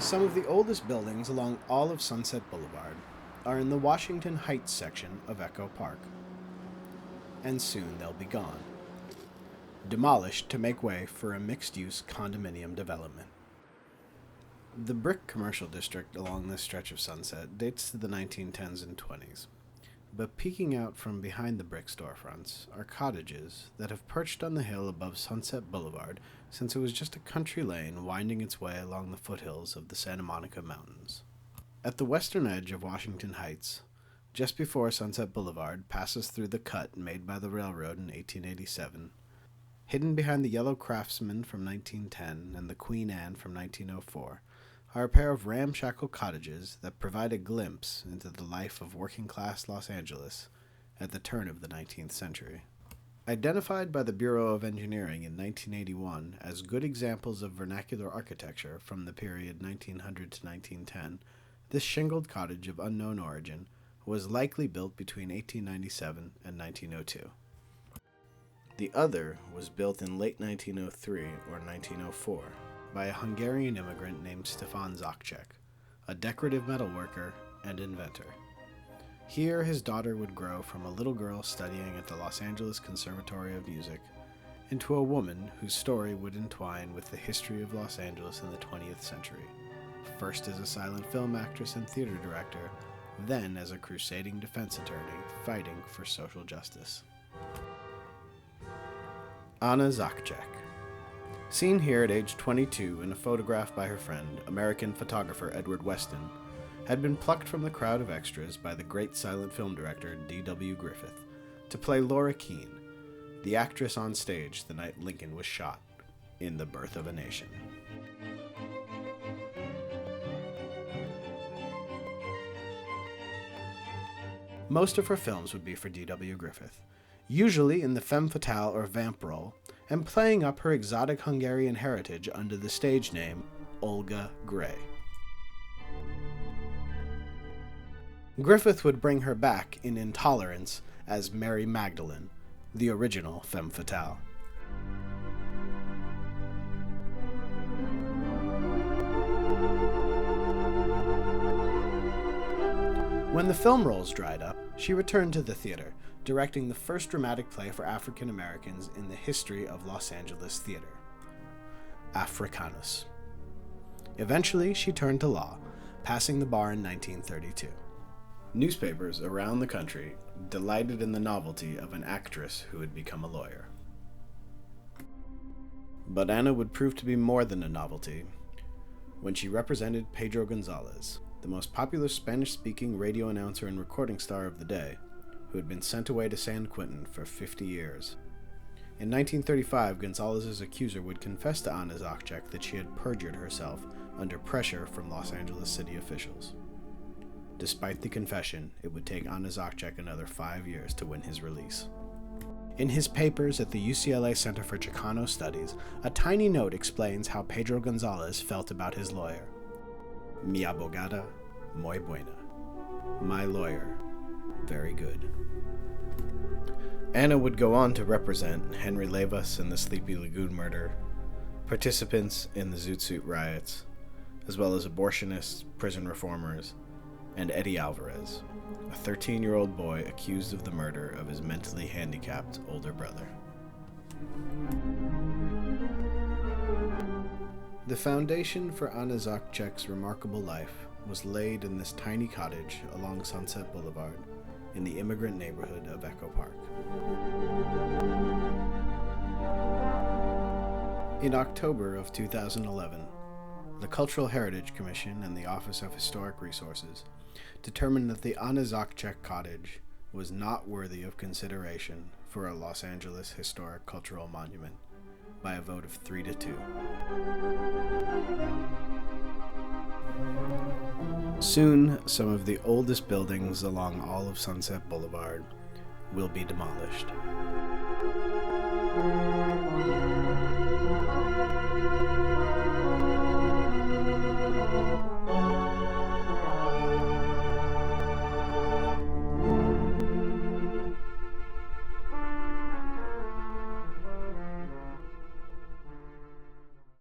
Some of the oldest buildings along all of Sunset Boulevard are in the Washington Heights section of Echo Park. And soon they'll be gone, demolished to make way for a mixed-use condominium development. The brick commercial district along this stretch of Sunset dates to the 1910s and 20s, but peeking out from behind the brick storefronts are cottages that have perched on the hill above Sunset Boulevard since it was just a country lane winding its way along the foothills of the Santa Monica Mountains. At the western edge of Washington Heights, just before Sunset Boulevard passes through the cut made by the railroad in 1887, hidden behind the Yellow Craftsman from 1910 and the Queen Anne from 1904, are a pair of ramshackle cottages that provide a glimpse into the life of working-class Los Angeles at the turn of the 19th century. Identified by the Bureau of Engineering in 1981 as good examples of vernacular architecture from the period 1900 to 1910, this shingled cottage of unknown origin was likely built between 1897 and 1902. The other was built in late 1903 or 1904 by a Hungarian immigrant named Anna Zacsek, a decorative metalworker and inventor. Here his daughter would grow from a little girl studying at the Los Angeles Conservatory of Music into a woman whose story would entwine with the history of Los Angeles in the 20th century, first as a silent film actress and theater director, then as a crusading defense attorney fighting for social justice. Anna Zacsek. Seen here at age 22 in a photograph by her friend, American photographer Edward Weston, had been plucked from the crowd of extras by the great silent film director DW Griffith to play Laura Keene, the actress on stage the night Lincoln was shot in The Birth of a Nation. Most of her films would be for DW Griffith, usually in the femme fatale or vamp role, and playing up her exotic Hungarian heritage under the stage name Olga Gray. Griffith would bring her back in Intolerance as Mary Magdalene, the original femme fatale. When the film roles dried up, she returned to the theater, directing the first dramatic play for African Americans in the history of Los Angeles theater, Africanus. Eventually, she turned to law, passing the bar in 1932. Newspapers around the country delighted in the novelty of an actress who had become a lawyer. But Anna would prove to be more than a novelty when she represented Pedro Gonzalez, the most popular Spanish-speaking radio announcer and recording star of the day, who had been sent away to San Quentin for 50 years. In 1935, Gonzalez's accuser would confess to Anna Zacsek that she had perjured herself under pressure from Los Angeles city officials. Despite the confession, it would take Anna Zacsek another 5 years to win his release. In his papers at the UCLA Center for Chicano Studies, a tiny note explains how Pedro Gonzalez felt about his lawyer. Mi abogada, muy buena. My lawyer, very good. Anna would go on to represent Henry Levas in the Sleepy Lagoon murder, participants in the Zoot Suit riots, as well as abortionists, prison reformers, and Eddie Alvarez, a 13-year-old boy accused of the murder of his mentally handicapped older brother. The foundation for Anna Zaczek's remarkable life was laid in this tiny cottage along Sunset Boulevard in the immigrant neighborhood of Echo Park. In October of 2011, the Cultural Heritage Commission and the Office of Historic Resources determined that the Anna Zacsek cottage was not worthy of consideration for a Los Angeles Historic Cultural Monument by a vote of 3-2. Soon, some of the oldest buildings along all of Sunset Boulevard will be demolished.